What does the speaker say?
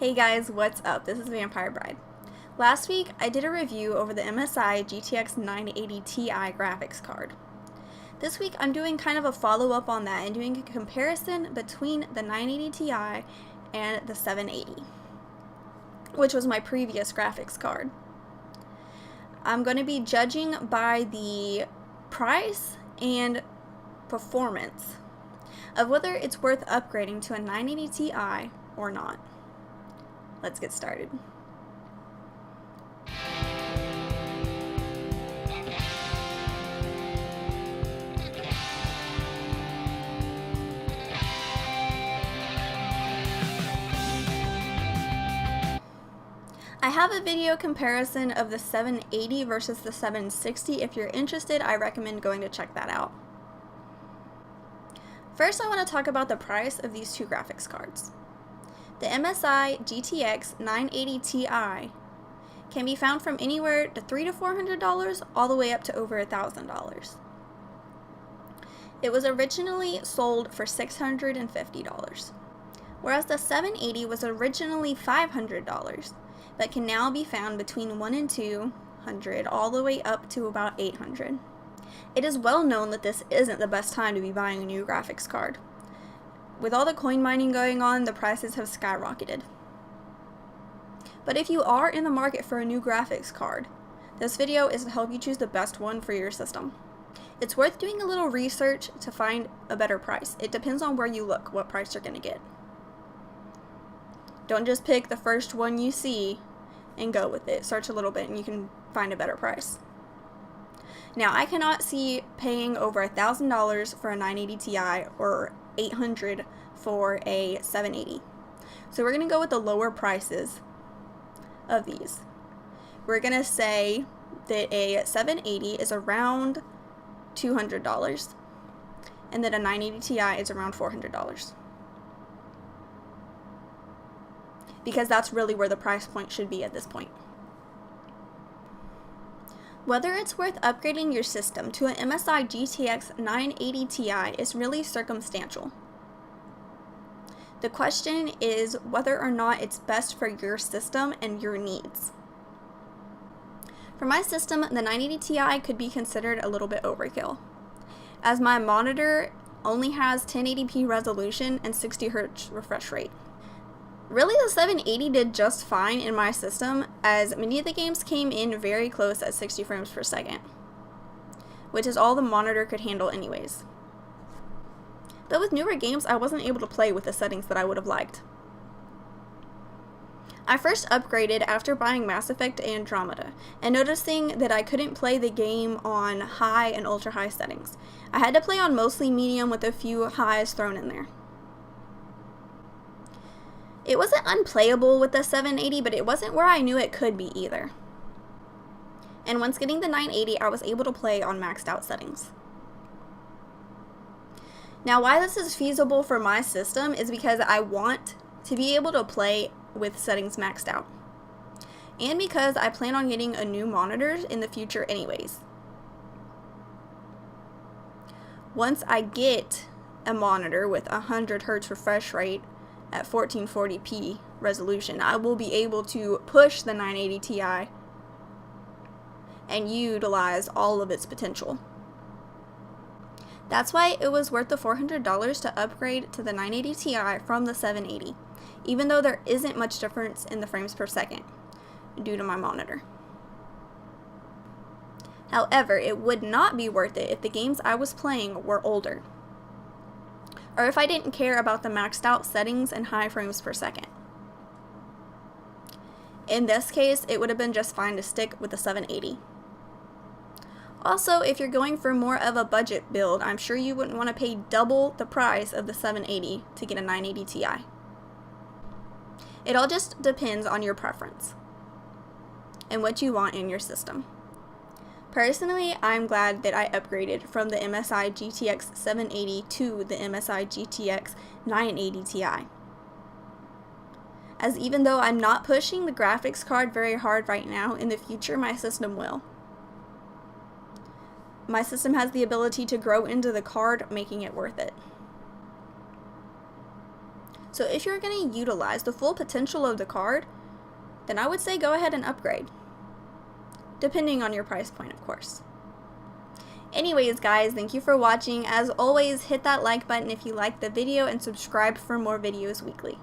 Hey guys, what's up? This is Vampire Bride. Last week, I did a review over the MSI GTX 980 Ti graphics card. This week, I'm doing kind of a follow-up on that and doing a comparison between the 980 Ti and the 780, which was my previous graphics card. I'm going to be judging by the price and performance of whether it's worth upgrading to a 980 Ti or not. Let's get started. I have a video comparison of the 780 versus the 760. If you're interested, I recommend going to check that out. First, I want to talk about the price of these two graphics cards. The MSI GTX 980 Ti can be found from anywhere to $300 to $400 all the way up to over $1,000. It was originally sold for $650, whereas the 780 was originally $500, but can now be found between $100 and $200 all the way up to about $800. It is well known that this isn't the best time to be buying a new graphics card. With all the coin mining going on, the prices have skyrocketed. But if you are in the market for a new graphics card, this video is to help you choose the best one for your system. It's worth doing a little research to find a better price. It depends on where you look, what price you're going to get. Don't just pick the first one you see and go with it. Search a little bit and you can find a better price. Now, I cannot see paying over $1,000 for a 980 Ti or $800 for a 780. So we're going to go with the lower prices of these. We're going to say that a 780 is around $200 and that a 980 Ti is around $400. Because that's really where the price point should be at this point. Whether it's worth upgrading your system to an MSI GTX 980 Ti is really circumstantial. The question is whether or not it's best for your system and your needs. For my system, the 980 Ti could be considered a little bit overkill, as my monitor only has 1080p resolution and 60Hz refresh rate. Really, the 780 did just fine in my system, as many of the games came in very close at 60 frames per second, which is all the monitor could handle anyways. But with newer games, I wasn't able to play with the settings that I would have liked. I first upgraded after buying Mass Effect Andromeda, and noticing that I couldn't play the game on high and ultra high settings. I had to play on mostly medium with a few highs thrown in there. It wasn't unplayable with the 780, but it wasn't where I knew it could be either. And once getting the 980, I was able to play on maxed out settings. Now, why this is feasible for my system is because I want to be able to play with settings maxed out. And because I plan on getting a new monitor in the future anyways. Once I get a monitor with 100Hz refresh rate at 1440p resolution, I will be able to push the 980 Ti and utilize all of its potential. That's why it was worth the $400 to upgrade to the 980 Ti from the 780, even though there isn't much difference in the frames per second due to my monitor. However, it would not be worth it if the games I was playing were older, or if I didn't care about the maxed out settings and high frames per second. In this case, it would have been just fine to stick with the 780. Also, if you're going for more of a budget build, I'm sure you wouldn't want to pay double the price of the 780 to get a 980 Ti. It all just depends on your preference and what you want in your system. Personally, I'm glad that I upgraded from the MSI GTX 780 to the MSI GTX 980 Ti. As even though I'm not pushing the graphics card very hard right now, in the future my system will. My system has the ability to grow into the card, making it worth it. So So if you're going to utilize the full potential of the card, then I would say go ahead and upgrade. Depending on your price point, of course. Anyways, guys, thank you for watching. As always, hit that like button if you liked the video and subscribe for more videos weekly.